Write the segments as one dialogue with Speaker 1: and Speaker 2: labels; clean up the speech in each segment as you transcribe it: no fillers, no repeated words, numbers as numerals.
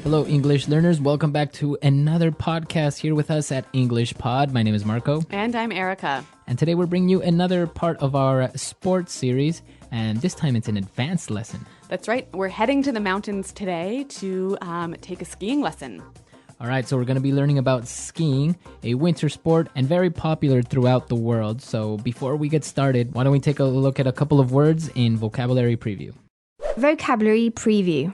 Speaker 1: Hello, English learners. Welcome back to another podcast here with us at English Pod. My name is Marco.
Speaker 2: And I'm Erica.
Speaker 1: And today we're bringing you another part of our sports series. And this time it's an advanced lesson.
Speaker 2: That's right. We're heading to the mountains today to take a skiing lesson.
Speaker 1: All right, so we're going to be learning about skiing, a winter sport and very popular throughout the world. So before we get started, why don't we take a look at a couple of words in vocabulary preview.
Speaker 3: Vocabulary preview.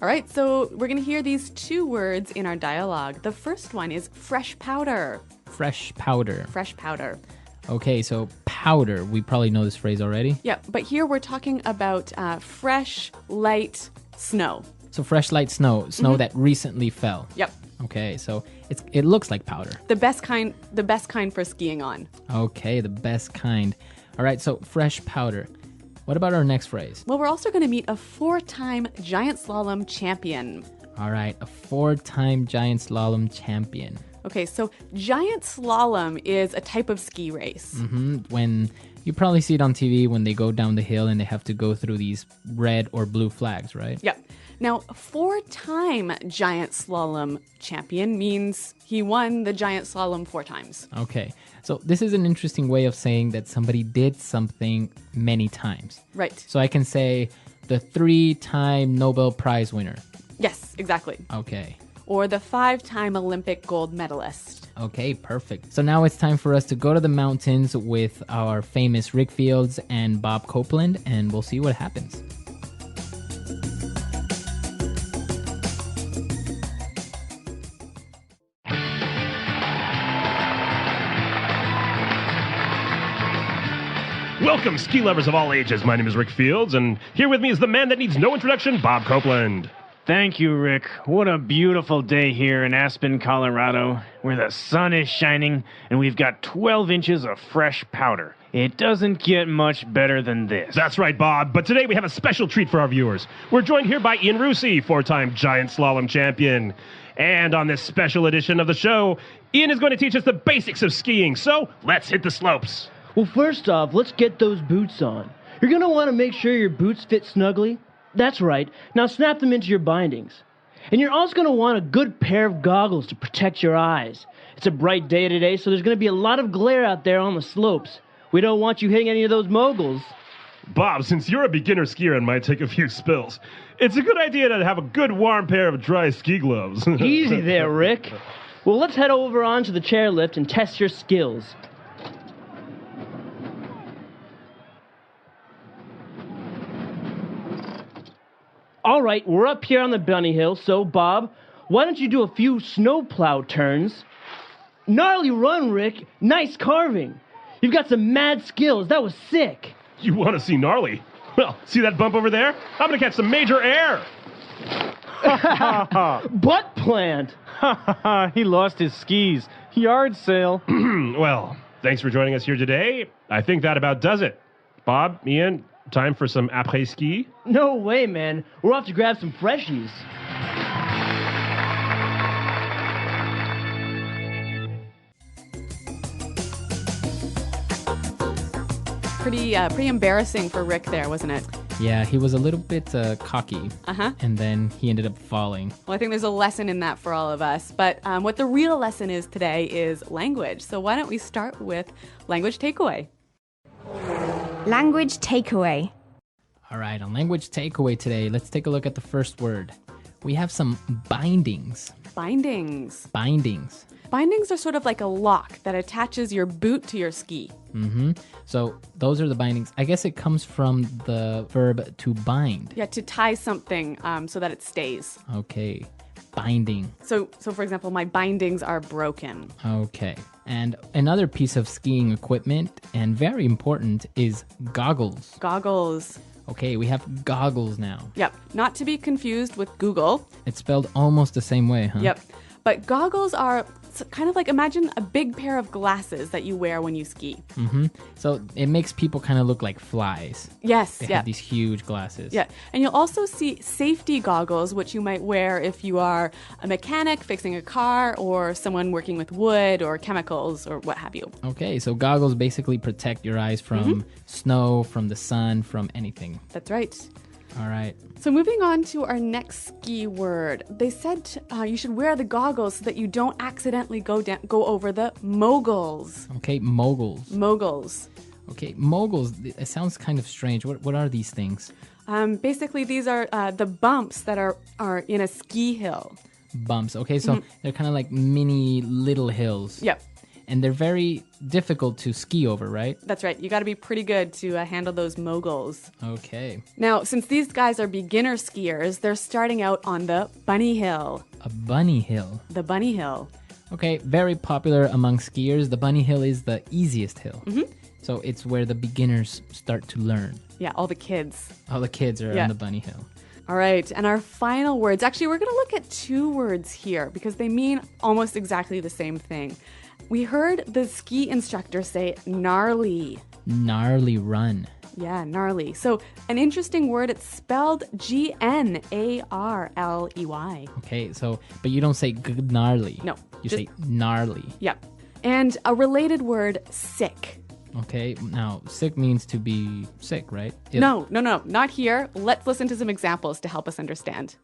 Speaker 2: All right, so we're going to hear these two words in our dialogue. The first one is fresh powder.
Speaker 1: Fresh powder.
Speaker 2: Fresh powder.
Speaker 1: Okay, so powder. We probably know this phrase already.
Speaker 2: Yeah, but here we're talking about fresh, light snow.
Speaker 1: So fresh, light snow that recently fell.
Speaker 2: Yep.
Speaker 1: Okay, so it looks like powder.
Speaker 2: The best kind for skiing on.
Speaker 1: Okay, the best kind. All right, so fresh powder. What about our next phrase?
Speaker 2: Well, we're also going to meet a 4-time giant slalom champion.
Speaker 1: All right, a 4-time giant slalom champion.
Speaker 2: Okay, so giant slalom is a type of ski race.
Speaker 1: When you probably see it on TV when they go down the hill and they have to go through these red or blue flags, right?
Speaker 2: Yep. Now, 4-time giant slalom champion means he won the giant slalom 4 times.
Speaker 1: Okay, so this is an interesting way of saying that somebody did something many times.
Speaker 2: Right.
Speaker 1: So I can say the 3-time Nobel Prize winner.
Speaker 2: Yes, exactly.
Speaker 1: Okay.
Speaker 2: Or the 5-time Olympic gold medalist.
Speaker 1: Okay, perfect. So now it's time for us to go to the mountains with our famous Rick Fields and Bob Copeland, and we'll see what happens.
Speaker 4: Welcome, ski lovers of all ages. My name is Rick Fields, and here with me is the man that needs no introduction, Bob Copeland.
Speaker 5: Thank you, Rick. What a beautiful day here in Aspen, Colorado, where the sun is shining and we've got 12 inches of fresh powder. It doesn't get much better than this.
Speaker 4: That's right, Bob, but today we have a special treat for our viewers. We're joined here by Ian Rusi, 4-time giant slalom champion. And on this special edition of the show, Ian is going to teach us the basics of skiing, so let's hit the slopes.
Speaker 6: Well, first off, let's get those boots on. You're going to want to make sure your boots fit snugly. That's right. Now snap them into your bindings. And you're also going to want a good pair of goggles to protect your eyes. It's a bright day today, so there's going to be a lot of glare out there on the slopes. We don't want you hitting any of those moguls.
Speaker 4: Bob, since you're a beginner skier and might take a few spills, it's a good idea to have a good warm pair of dry ski gloves.
Speaker 6: Easy there, Rick. Well, let's head over onto the chairlift and test your skills. All right, we're up here on the bunny hill, so Bob, why don't you do a few snowplow turns? Gnarly run, Rick. Nice carving. You've got some mad skills. That was sick.
Speaker 4: You want to see gnarly? Well, see that bump over there? I'm going to catch some major air.
Speaker 6: Butt plant.
Speaker 5: He lost his skis. Yard sale.
Speaker 4: Well, thanks for joining us here today. I think that about does it. Bob, Ian, time for some après-ski?
Speaker 6: No way, man. We're off to grab some freshies.
Speaker 2: Pretty embarrassing for Rick there, wasn't it?
Speaker 1: Yeah, he was a little bit cocky. And then he ended up falling.
Speaker 2: Well, I think there's a lesson in that for all of us. But what the real lesson is today is language. So why don't we start with language takeaway?
Speaker 3: Language takeaway.
Speaker 1: All right, on language takeaway today, let's take a look at the first word. We have some bindings.
Speaker 2: Bindings.
Speaker 1: Bindings.
Speaker 2: Bindings are sort of like a lock that attaches your boot to your ski.
Speaker 1: So those are the bindings. I guess it comes from the verb to bind.
Speaker 2: Yeah, to tie something so that it stays.
Speaker 1: Okay, binding.
Speaker 2: So for example, my bindings are broken.
Speaker 1: Okay. And another piece of skiing equipment, and very important, is goggles.
Speaker 2: Goggles.
Speaker 1: Okay, we have goggles now.
Speaker 2: Yep, not to be confused with Google.
Speaker 1: It's spelled almost the same way, huh?
Speaker 2: Yep, but goggles are kind of like, imagine a big pair of glasses that you wear when you ski.
Speaker 1: So it makes people kind of look like flies.
Speaker 2: Yes,
Speaker 1: They
Speaker 2: yeah.
Speaker 1: have these huge glasses.
Speaker 2: Yeah, and you'll also see safety goggles, which you might wear if you are a mechanic fixing a car or someone working with wood or chemicals or what have you.
Speaker 1: Okay, so goggles basically protect your eyes from snow, from the sun, from anything.
Speaker 2: That's right.
Speaker 1: All right.
Speaker 2: So moving on to our next ski word. They said you should wear the goggles so that you don't accidentally go over the moguls.
Speaker 1: Okay, moguls.
Speaker 2: Moguls.
Speaker 1: Okay, moguls. It sounds kind of strange. What are these things?
Speaker 2: Basically, these are the bumps that are in a ski hill.
Speaker 1: Bumps. Okay, so they're kind of like mini little hills.
Speaker 2: Yep.
Speaker 1: And they're very difficult to ski over, right?
Speaker 2: That's right. You got to be pretty good to handle those moguls.
Speaker 1: Okay.
Speaker 2: Now, since these guys are beginner skiers, they're starting out on the bunny hill.
Speaker 1: A bunny hill.
Speaker 2: The bunny hill.
Speaker 1: Okay, very popular among skiers. The bunny hill is the easiest hill. So it's where the beginners start to learn.
Speaker 2: Yeah, all the kids.
Speaker 1: All the kids are on the bunny hill.
Speaker 2: All right, and our final words. Actually, we're going to look at two words here because they mean almost exactly the same thing. We heard the ski instructor say gnarly.
Speaker 1: Gnarly run.
Speaker 2: Yeah, gnarly. So an interesting word, it's spelled Gnarley.
Speaker 1: Okay, so, but you don't say gnarly.
Speaker 2: No.
Speaker 1: You say gnarly.
Speaker 2: Yep. And a related word, sick.
Speaker 1: Okay, now sick means to be sick, right? Ill.
Speaker 2: No, not here. Let's listen to some examples to help us understand.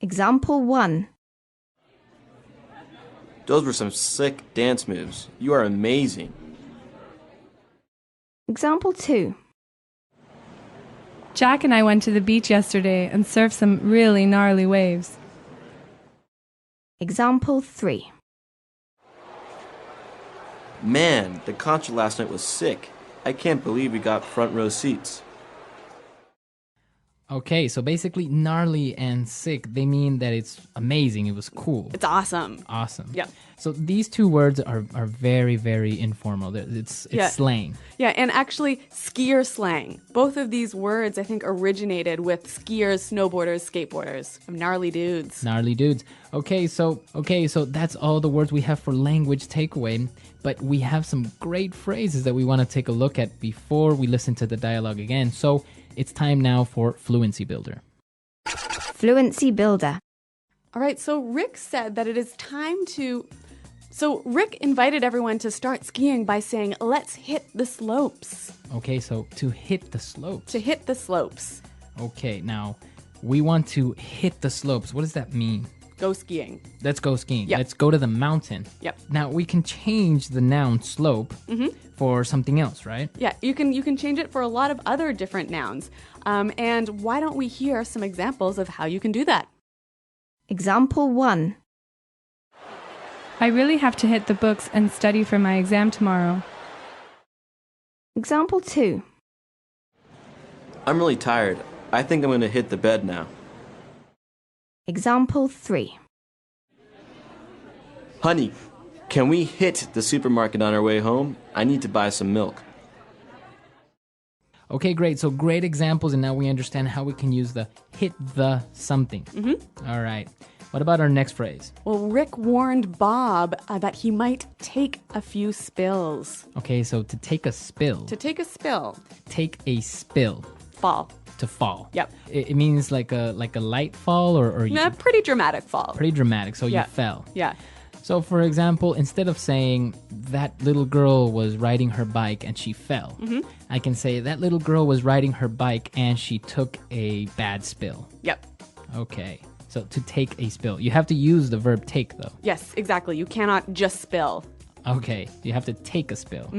Speaker 3: Example 1.
Speaker 7: Those were some sick dance moves. You are amazing.
Speaker 3: Example 2.
Speaker 8: Jack and I went to the beach yesterday and surfed some really gnarly waves.
Speaker 3: Example 3.
Speaker 7: Man, the concert last night was sick. I can't believe we got front row seats.
Speaker 1: Okay, so basically gnarly and sick, they mean that it's amazing, it was cool.
Speaker 2: It's awesome.
Speaker 1: Awesome.
Speaker 2: Yep.
Speaker 1: So these two words are very, very informal. It's slang.
Speaker 2: Yeah, and actually skier slang. Both of these words, I think, originated with skiers, snowboarders, skateboarders. Gnarly dudes.
Speaker 1: Gnarly dudes. Okay, so that's all the words we have for language takeaway. But we have some great phrases that we want to take a look at before we listen to the dialogue again. So it's time now for Fluency Builder.
Speaker 3: Fluency Builder.
Speaker 2: All right, so Rick said that it is time to... So Rick invited everyone to start skiing by saying, let's hit the slopes.
Speaker 1: Okay, so to hit the slopes.
Speaker 2: To hit the slopes.
Speaker 1: Okay, now we want to hit the slopes. What does that mean?
Speaker 2: Go skiing.
Speaker 1: Let's go skiing.
Speaker 2: Yep.
Speaker 1: Let's go to the mountain.
Speaker 2: Yep.
Speaker 1: Now we can change the noun slope for something else, right?
Speaker 2: Yeah, you can change it for a lot of other different nouns. And why don't we hear some examples of how you can do that?
Speaker 3: Example 1.
Speaker 8: I really have to hit the books and study for my exam tomorrow.
Speaker 3: Example 2.
Speaker 7: I'm really tired. I think I'm going to hit the bed now.
Speaker 3: Example 3.
Speaker 7: Honey, can we hit the supermarket on our way home? I need to buy some milk.
Speaker 1: Okay, great. So great examples, and now we understand how we can use the hit the something. All right. What about our next phrase?
Speaker 2: Well, Rick warned Bob that he might take a few spills.
Speaker 1: Okay, so to take a spill.
Speaker 2: To take a spill.
Speaker 1: Take a spill.
Speaker 2: Fall.
Speaker 1: To fall.
Speaker 2: Yep.
Speaker 1: It means like a light fall or
Speaker 2: A pretty dramatic fall.
Speaker 1: pretty dramatic. So
Speaker 2: Yeah.
Speaker 1: you fell.
Speaker 2: Yeah.
Speaker 1: So for example, instead of saying that little girl was riding her bike and she fell, I can say that little girl was riding her bike and she took a bad spill.
Speaker 2: Yep.
Speaker 1: Okay. So to take a spill. You have to use the verb take though.
Speaker 2: Yes, exactly. You cannot just spill.
Speaker 1: Okay. You have to take a spill.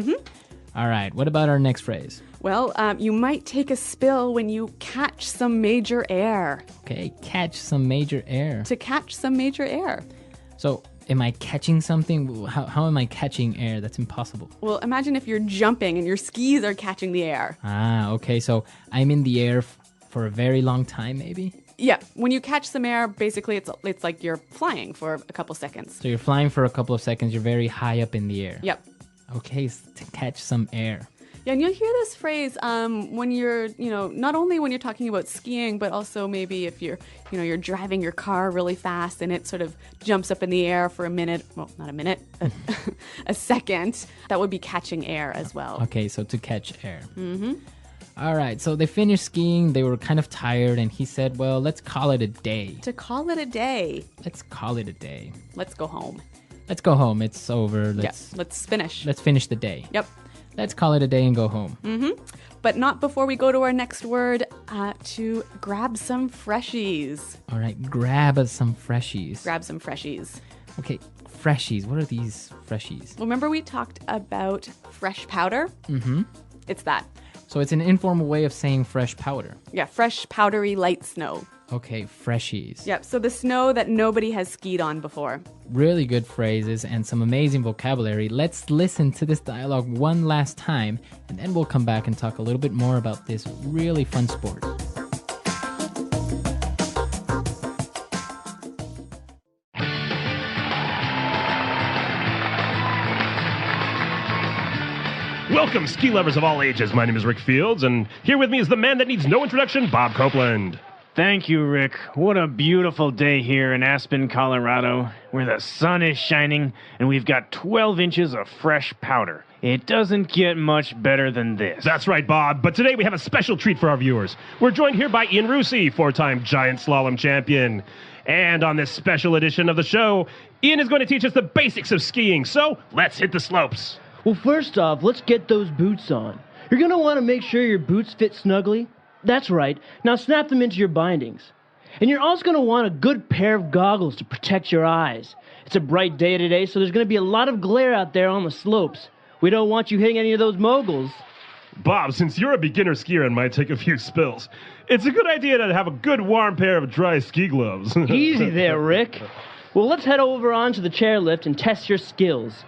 Speaker 1: All right. What about our next phrase?
Speaker 2: Well, you might take a spill when you catch some major air.
Speaker 1: Okay. Catch some major air.
Speaker 2: To catch some major air.
Speaker 1: So am I catching something? How am I catching air? That's impossible.
Speaker 2: Well, imagine if you're jumping and your skis are catching the air.
Speaker 1: Ah, okay. So I'm in the air for a very long time, maybe?
Speaker 2: Yeah, when you catch some air, basically it's like you're flying for a couple seconds.
Speaker 1: So you're flying for a couple of seconds. You're very high up in the air.
Speaker 2: Yep.
Speaker 1: Okay, to catch some air.
Speaker 2: Yeah, and you'll hear this phrase when you're, not only when you're talking about skiing, but also maybe if you're driving your car really fast and it sort of jumps up in the air for a minute. Well, not a minute, a second. That would be catching air as well.
Speaker 1: Okay, so to catch air. All right, so they finished skiing. They were kind of tired, and he said, well, let's call it a day.
Speaker 2: To call it a day.
Speaker 1: Let's call it a day.
Speaker 2: Let's go home.
Speaker 1: Let's go home. It's over.
Speaker 2: Let's finish.
Speaker 1: Let's finish the day.
Speaker 2: Yep.
Speaker 1: Let's call it a day and go home.
Speaker 2: But not before we go to our next word. to grab some freshies.
Speaker 1: All right, grab some freshies.
Speaker 2: Grab some freshies.
Speaker 1: Okay, freshies. What are these freshies?
Speaker 2: Well, remember we talked about fresh powder?
Speaker 1: Mm-hmm.
Speaker 2: It's that.
Speaker 1: So it's an informal way of saying fresh powder.
Speaker 2: Yeah, fresh, powdery, light snow.
Speaker 1: Okay, freshies.
Speaker 2: Yep, so the snow that nobody has skied on before.
Speaker 1: Really good phrases and some amazing vocabulary. Let's listen to this dialogue one last time, and then we'll come back and talk a little bit more about this really fun sport.
Speaker 4: Welcome, ski lovers of all ages. My name is Rick Fields, and here with me is the man that needs no introduction, Bob Copeland.
Speaker 5: Thank you, Rick. What a beautiful day here in Aspen, Colorado, where the sun is shining and we've got 12 inches of fresh powder. It doesn't get much better than this.
Speaker 4: That's right, Bob. But today we have a special treat for our viewers. We're joined here by Immerse, four-time giant slalom champion. And on this special edition of the show, Ian is going to teach us the basics of skiing. So let's hit the slopes.
Speaker 6: Well, first off, let's get those boots on. You're going to want to make sure your boots fit snugly. That's right. Now snap them into your bindings. And you're also going to want a good pair of goggles to protect your eyes. It's a bright day today, so there's going to be a lot of glare out there on the slopes. We don't want you hitting any of those moguls.
Speaker 4: Bob, since you're a beginner skier and might take a few spills, it's a good idea to have a good warm pair of dry ski gloves.
Speaker 6: Easy there, Rick. Well, let's head over onto the chairlift and test your skills.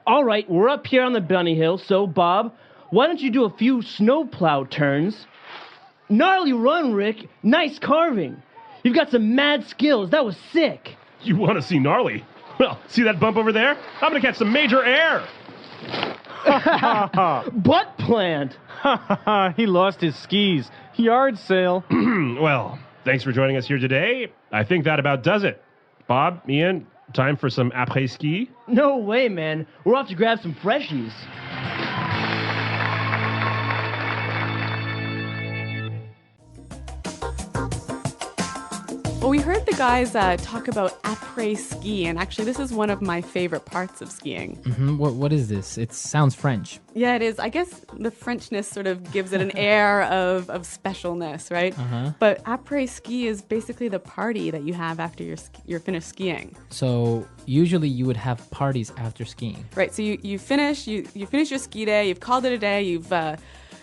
Speaker 6: All right, we're up here on the bunny hill, so Bob, why don't you do a few snowplow turns? Gnarly run, Rick. Nice carving. You've got some mad skills. That was sick.
Speaker 4: You want to see gnarly? Well, see that bump over there? I'm going to catch some major air.
Speaker 6: Butt plant.
Speaker 5: He lost his skis. Yard sale.
Speaker 4: Well, thanks for joining us here today. I think that about does it. Bob, Ian, time for some après-ski?
Speaker 6: No way, man. We're off to grab some freshies.
Speaker 2: Well, we heard the guys talk about après-ski, and actually this is one of my favorite parts of skiing.
Speaker 1: Mm-hmm. What is this? It sounds French.
Speaker 2: Yeah, it is. I guess the Frenchness sort of gives it an air of specialness, right?
Speaker 1: Uh-huh.
Speaker 2: But après-ski is basically the party that you have after you're finished skiing.
Speaker 1: So usually you would have parties after skiing.
Speaker 2: Right, so you finish your ski day, you've called it a day, you've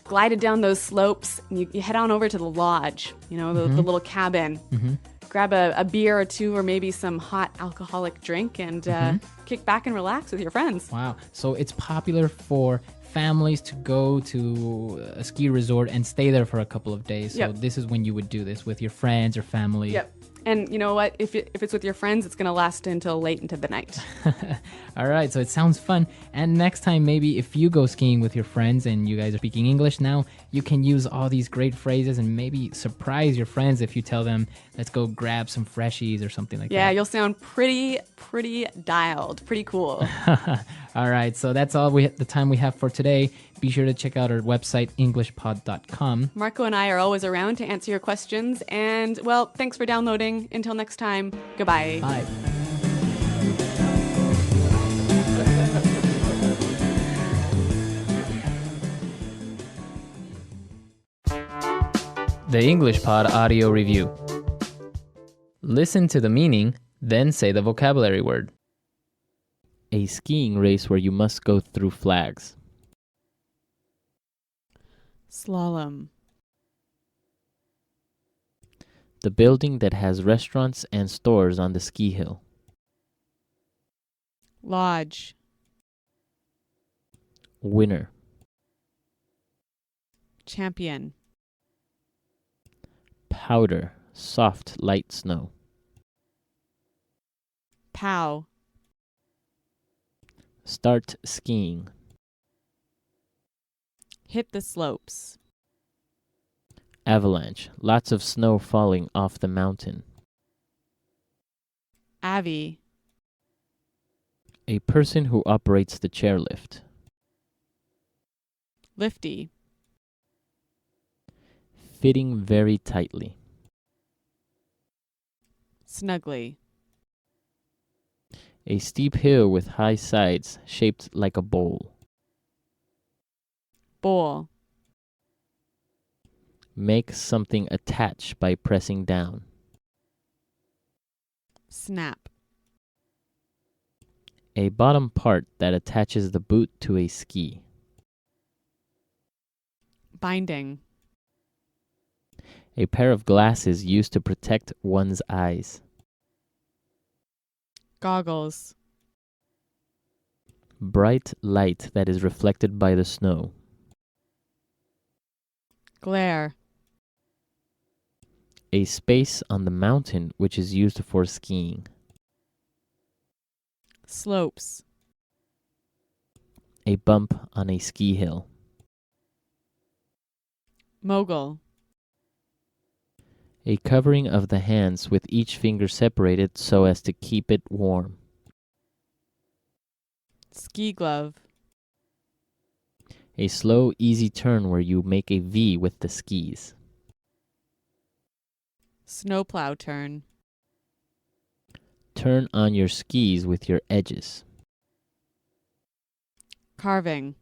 Speaker 2: glided down those slopes, and you head on over to the lodge, the little cabin.
Speaker 1: Mm-hmm.
Speaker 2: Grab a beer or two or maybe some hot alcoholic drink and kick back and relax with your friends.
Speaker 1: Wow. So it's popular for families to go to a ski resort and stay there for a couple of days. So this is when you would do this with your friends or family.
Speaker 2: Yep. And you know what? If it's with your friends, it's going to last until late into the night.
Speaker 1: All right, so it sounds fun. And next time, maybe if you go skiing with your friends and you guys are speaking English now, you can use all these great phrases and maybe surprise your friends if you tell them, let's go grab some freshies or something like that.
Speaker 2: Yeah, you'll sound pretty dialed, pretty cool.
Speaker 1: All right, so that's all the time we have for today. Be sure to check out our website, englishpod.com.
Speaker 2: Marco and I are always around to answer your questions. And, well, thanks for downloading. Until next time, goodbye.
Speaker 1: Bye. The English Pod Audio Review. Listen to the meaning, then say the vocabulary word. A skiing race where you must go through flags.
Speaker 9: Slalom.
Speaker 1: The building that has restaurants and stores on the ski hill.
Speaker 9: Lodge.
Speaker 1: Winner.
Speaker 9: Champion.
Speaker 1: Powder, soft, light snow.
Speaker 9: Pow.
Speaker 1: Start skiing.
Speaker 9: Hit the slopes.
Speaker 1: Avalanche, lots of snow falling off the mountain.
Speaker 9: Avi.
Speaker 1: A person who operates the chairlift.
Speaker 9: Lifty.
Speaker 1: Fitting very tightly.
Speaker 9: Snugly.
Speaker 1: A steep hill with high sides shaped like a bowl.
Speaker 9: Bowl.
Speaker 1: Make something attach by pressing down.
Speaker 9: Snap.
Speaker 1: A bottom part that attaches the boot to a ski.
Speaker 9: Binding.
Speaker 1: A pair of glasses used to protect one's eyes.
Speaker 9: Goggles.
Speaker 1: Bright light that is reflected by the snow.
Speaker 9: Glare.
Speaker 1: A space on the mountain which is used for skiing.
Speaker 9: Slopes.
Speaker 1: A bump on a ski hill.
Speaker 9: Mogul.
Speaker 1: A covering of the hands with each finger separated so as to keep it warm.
Speaker 9: Ski glove.
Speaker 1: A slow, easy turn where you make a V with the skis.
Speaker 9: Snowplow turn.
Speaker 1: Turn on your skis with your edges.
Speaker 9: Carving.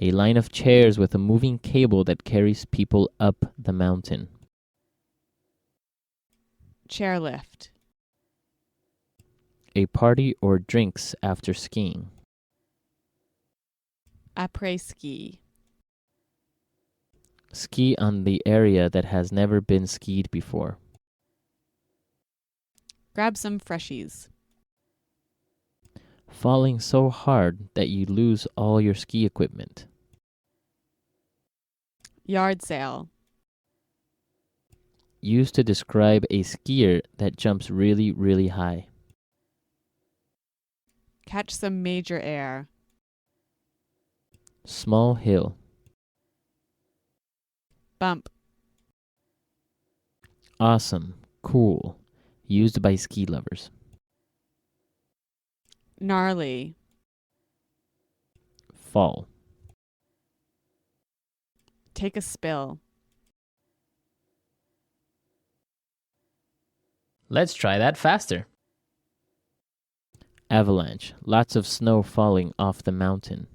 Speaker 1: A line of chairs with a moving cable that carries people up the mountain.
Speaker 9: Chairlift.
Speaker 1: A party or drinks after skiing.
Speaker 9: Après-ski.
Speaker 1: Ski on the area that has never been skied before.
Speaker 9: Grab some freshies.
Speaker 1: Falling so hard that you lose all your ski equipment.
Speaker 9: Yard sale.
Speaker 1: Used to describe a skier that jumps really, really high.
Speaker 9: Catch some major air.
Speaker 1: Small hill.
Speaker 9: Bump.
Speaker 1: Awesome. Cool. Used by ski lovers.
Speaker 9: Gnarly.
Speaker 1: Fall.
Speaker 9: Take a spill.
Speaker 1: Let's try that faster. Avalanche. Lots of snow falling off the mountain.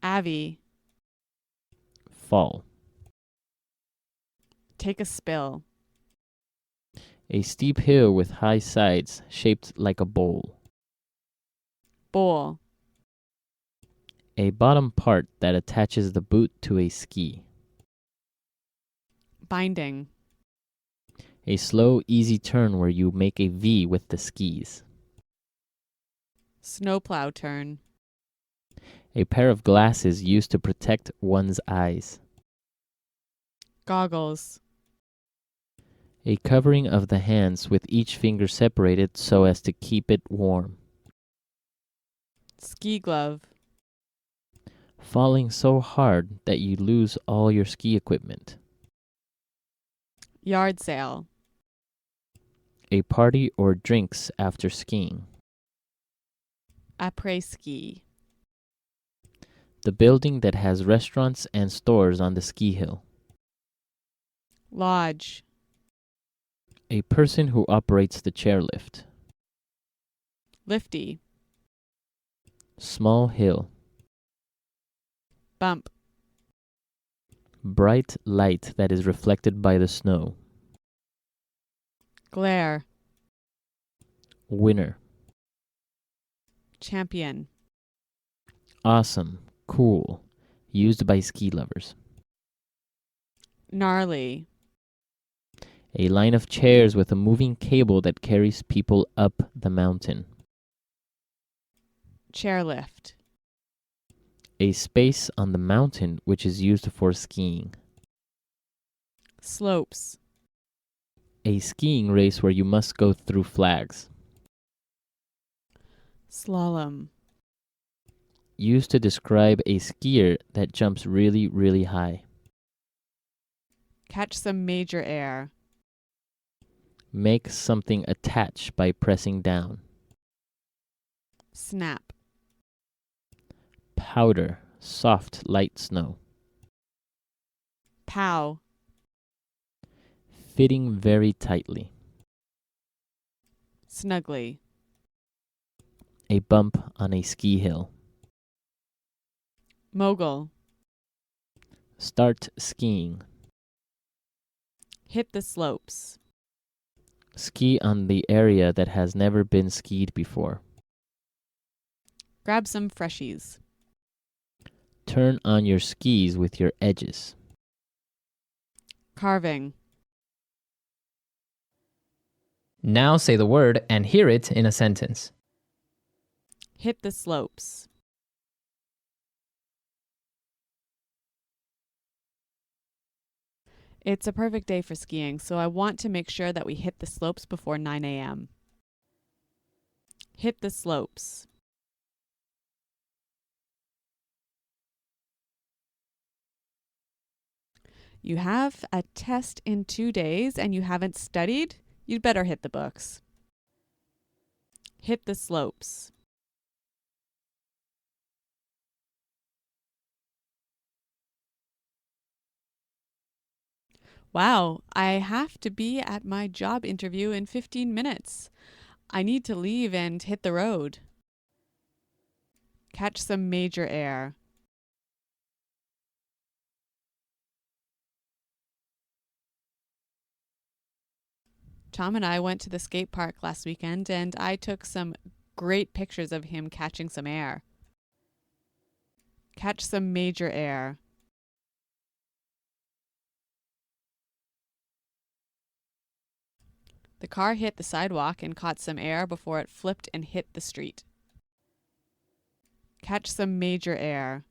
Speaker 9: Avi.
Speaker 1: Fall.
Speaker 9: Take a spill.
Speaker 1: A steep hill with high sides shaped like a bowl.
Speaker 9: Bowl.
Speaker 1: A bottom part that attaches the boot to a ski.
Speaker 9: Binding.
Speaker 1: A slow, easy turn where you make a V with the skis.
Speaker 9: Snowplow turn.
Speaker 1: A pair of glasses used to protect one's eyes.
Speaker 9: Goggles.
Speaker 1: A covering of the hands with each finger separated so as to keep it warm.
Speaker 9: Ski glove.
Speaker 1: Falling so hard that you lose all your ski equipment.
Speaker 9: Yard sale.
Speaker 1: A party or drinks after skiing.
Speaker 9: Après-ski.
Speaker 1: The building that has restaurants and stores on the ski hill.
Speaker 9: Lodge.
Speaker 1: A person who operates the chairlift.
Speaker 9: Lifty.
Speaker 1: Small hill.
Speaker 9: Bump.
Speaker 1: Bright light that is reflected by the snow.
Speaker 9: Glare.
Speaker 1: Winner.
Speaker 9: Champion.
Speaker 1: Awesome. Cool. Used by ski lovers.
Speaker 9: Gnarly.
Speaker 1: A line of chairs with a moving cable that carries people up the mountain.
Speaker 9: Chairlift.
Speaker 1: A space on the mountain which is used for skiing.
Speaker 9: Slopes.
Speaker 1: A skiing race where you must go through flags.
Speaker 9: Slalom.
Speaker 1: Used to describe a skier that jumps really, really high.
Speaker 9: Catch some major air.
Speaker 1: Make something attach by pressing down.
Speaker 9: Snap.
Speaker 1: Powder, soft, light snow.
Speaker 9: Pow.
Speaker 1: Fitting very tightly.
Speaker 9: Snugly.
Speaker 1: A bump on a ski hill.
Speaker 9: Mogul.
Speaker 1: Start skiing.
Speaker 9: Hit the slopes.
Speaker 1: Ski on the area that has never been skied before.
Speaker 9: Grab some freshies.
Speaker 1: Turn on your skis with your edges.
Speaker 9: Carving.
Speaker 1: Now say the word and hear it in a sentence.
Speaker 9: Hit the slopes. It's a perfect day for skiing, so I want to make sure that we hit the slopes before 9 a.m. Hit the slopes. You have a test in 2 days and you haven't studied? You'd better hit the books. Hit the slopes. Wow, I have to be at my job interview in 15 minutes. I need to leave and hit the road. Catch some major air. Tom and I went to the skate park last weekend and I took some great pictures of him catching some air. Catch some major air. The car hit the sidewalk and caught some air before it flipped and hit the street. Catch some major air.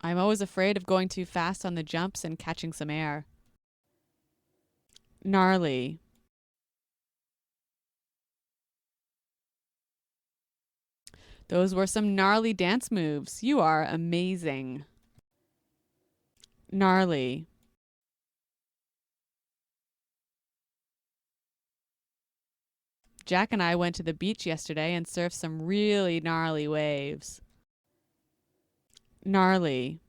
Speaker 9: I'm always afraid of going too fast on the jumps and catching some air. Gnarly. Those were some gnarly dance moves. You are amazing. Gnarly. Jack and I went to the beach yesterday and surfed some really gnarly waves. Gnarly.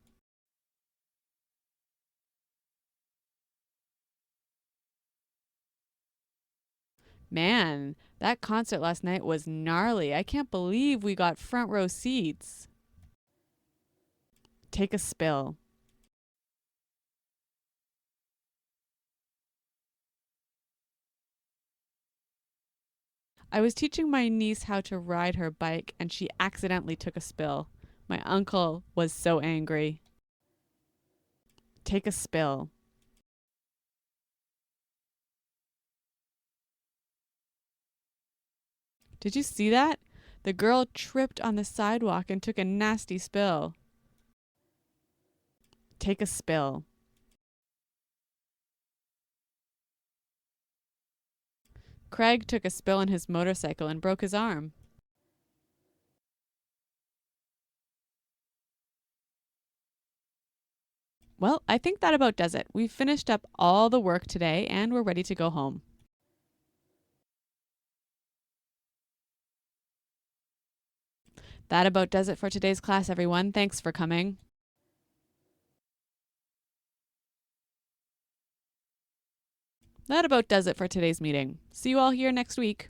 Speaker 9: Man, that concert last night was gnarly. I can't believe we got front row seats. Take a spill. I was teaching my niece how to ride her bike and she accidentally took a spill. My uncle was so angry. Take a spill. Did you see that? The girl tripped on the sidewalk and took a nasty spill. Take a spill. Craig took a spill on his motorcycle and broke his arm. Well, I think that about does it. We've finished up all the work today and we're ready to go home. That about does it for today's class, everyone. Thanks for coming. That about does it for today's meeting. See you all here next week.